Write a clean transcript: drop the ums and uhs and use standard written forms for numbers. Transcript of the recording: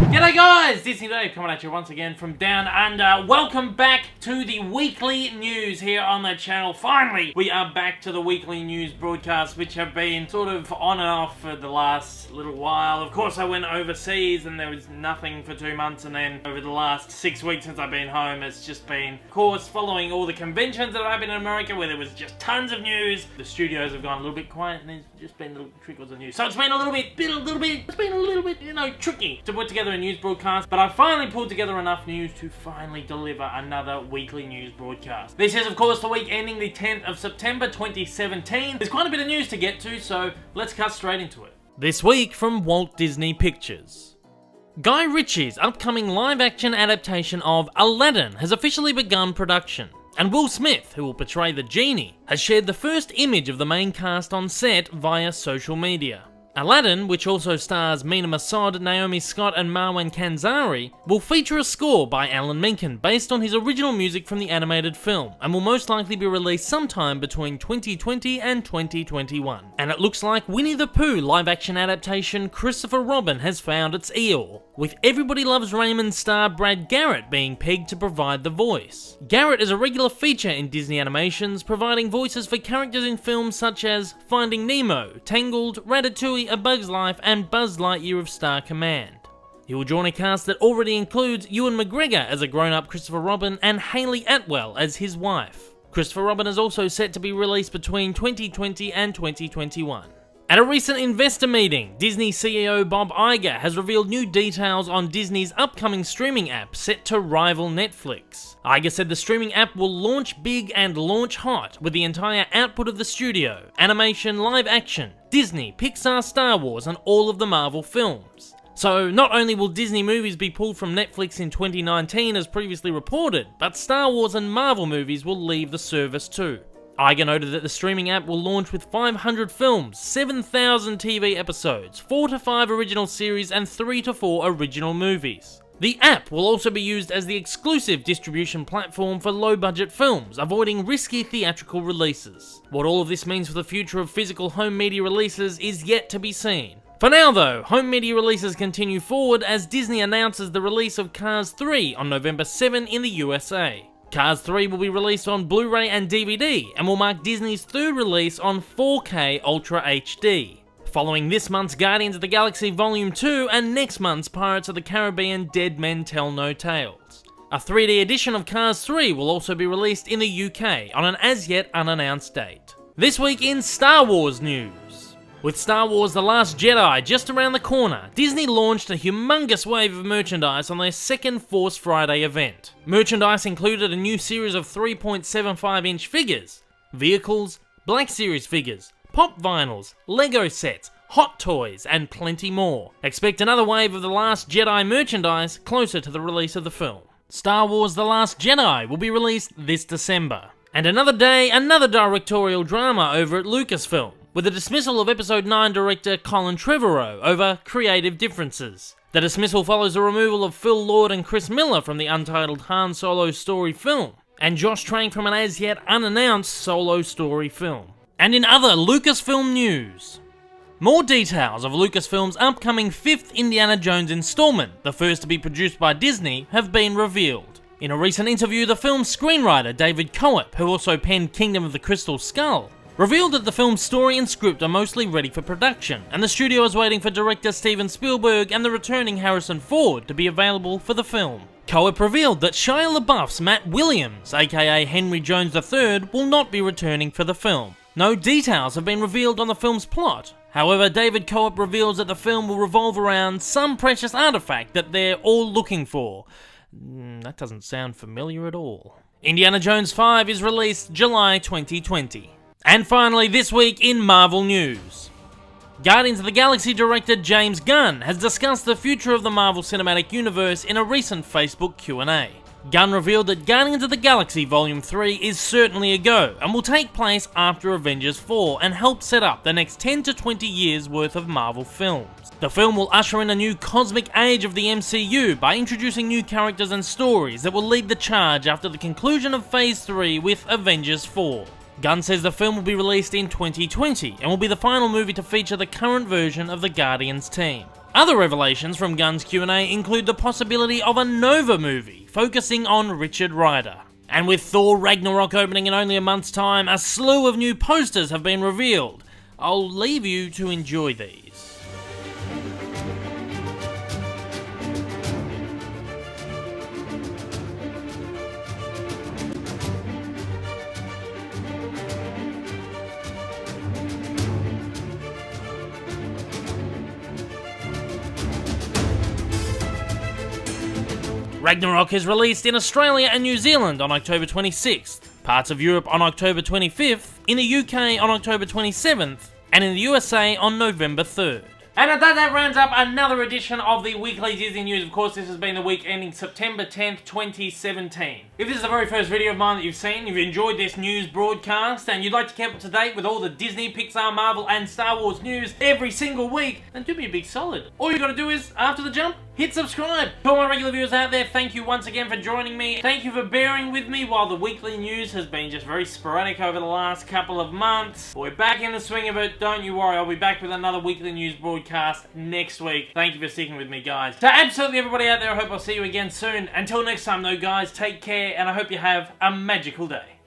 G'day guys, Disney Dave coming at you once again from down under. Welcome back to the weekly news here on the channel. Finally, we are back to the weekly news broadcasts, which have been sort of on and off for the last little while. Of course, I went overseas and there was nothing for 2 months, and then over the last 6 weeks since I've been home, it's just been, of course, following all the conventions that have happened in America where there was just tons of news. The studios have gone a little bit quiet and there's just been little trickles of news. So it's been a little bit, you know, tricky to put together a news broadcast, but I finally pulled together enough news to finally deliver another weekly news broadcast. This is, of course, the week ending the 10th of September 2017. There's quite a bit of news to get to, so let's cut straight into it. This week from Walt Disney Pictures. Guy Ritchie's upcoming live-action adaptation of Aladdin has officially begun production, and Will Smith, who will portray the genie, has shared the first image of the main cast on set via social media. Aladdin, which also stars Mina Massoud, Naomi Scott and Marwan Kanzari, will feature a score by Alan Menken based on his original music from the animated film, and will most likely be released sometime between 2020 and 2021. And it looks like Winnie the Pooh live-action adaptation Christopher Robin has found its Eeyore, with Everybody Loves Raymond star Brad Garrett being pegged to provide the voice. Garrett is a regular feature in Disney animations, providing voices for characters in films such as Finding Nemo, Tangled, Ratatouille, A Bug's Life, and Buzz Lightyear of Star Command. He will join a cast that already includes Ewan McGregor as a grown-up Christopher Robin and Hayley Atwell as his wife. Christopher Robin is also set to be released between 2020 and 2021. At a recent investor meeting, Disney CEO Bob Iger has revealed new details on Disney's upcoming streaming app set to rival Netflix. Iger said the streaming app will launch big and launch hot, with the entire output of the studio, animation, live action, Disney, Pixar, Star Wars, and all of the Marvel films. So not only will Disney movies be pulled from Netflix in 2019 as previously reported, but Star Wars and Marvel movies will leave the service too. Iger noted that the streaming app will launch with 500 films, 7,000 TV episodes, 4 to 5 original series, and 3 to 4 original movies. The app will also be used as the exclusive distribution platform for low-budget films, avoiding risky theatrical releases. What all of this means for the future of physical home media releases is yet to be seen. For now though, home media releases continue forward as Disney announces the release of Cars 3 on November 7 in the USA. Cars 3 will be released on Blu-ray and DVD, and will mark Disney's third release on 4K Ultra HD, following this month's Guardians of the Galaxy Volume 2 and next month's Pirates of the Caribbean Dead Men Tell No Tales. A 3D edition of Cars 3 will also be released in the UK on an as-yet unannounced date. This week in Star Wars news. With Star Wars The Last Jedi just around the corner, Disney launched a humongous wave of merchandise on their second Force Friday event. Merchandise included a new series of 3.75-inch figures, vehicles, Black Series figures, pop vinyls, Lego sets, hot toys, and plenty more. Expect another wave of The Last Jedi merchandise closer to the release of the film. Star Wars The Last Jedi will be released this December. And another day, another directorial drama over at Lucasfilm, with the dismissal of Episode 9 director Colin Trevorrow over creative differences. The dismissal follows the removal of Phil Lord and Chris Miller from the untitled Han Solo story film, and Josh Trank from an as-yet unannounced Solo story film. And in other Lucasfilm news, more details of Lucasfilm's upcoming 5th Indiana Jones installment, the first to be produced by Disney, have been revealed. In a recent interview, the film's screenwriter David Coep, who also penned Kingdom of the Crystal Skull, revealed that the film's story and script are mostly ready for production, and the studio is waiting for director Steven Spielberg and the returning Harrison Ford to be available for the film. Coep revealed that Shia LaBeouf's Matt Williams, aka Henry Jones III, will not be returning for the film. No details have been revealed on the film's plot. However, David Coep reveals that the film will revolve around some precious artifact that they're all looking for. That doesn't sound familiar at all. Indiana Jones 5 is released July 2020. And finally, this week in Marvel news. Guardians of the Galaxy director James Gunn has discussed the future of the Marvel Cinematic Universe in a recent Facebook Q&A. Gunn revealed that Guardians of the Galaxy Volume 3 is certainly a go, and will take place after Avengers 4 and help set up the next 10 to 20 years worth of Marvel films. The film will usher in a new cosmic age of the MCU by introducing new characters and stories that will lead the charge after the conclusion of Phase 3 with Avengers 4. Gunn says the film will be released in 2020 and will be the final movie to feature the current version of the Guardians team. Other revelations from Gunn's Q&A include the possibility of a Nova movie focusing on Richard Rider. And with Thor Ragnarok opening in only a month's time, a slew of new posters have been revealed. I'll leave you to enjoy these. Ragnarok is released in Australia and New Zealand on October 26th, parts of Europe on October 25th, in the UK on October 27th, and in the USA on November 3rd. And at that rounds up another edition of the Weekly Disney News. Of course, this has been the week ending September 10th, 2017. If this is the very first video of mine that you've seen, if you enjoyed this news broadcast, and you'd like to keep up to date with all the Disney, Pixar, Marvel, and Star Wars news every single week, then do me a big solid. All you gotta do is, after the jump, hit subscribe. To all my regular viewers out there, thank you once again for joining me. Thank you for bearing with me while the weekly news has been just very sporadic over the last couple of months. We're back in the swing of it, don't you worry. I'll be back with another weekly news broadcast next week. Thank you for sticking with me, guys. To absolutely everybody out there, I hope I'll see you again soon. Until next time though, guys, take care, and I hope you have a magical day.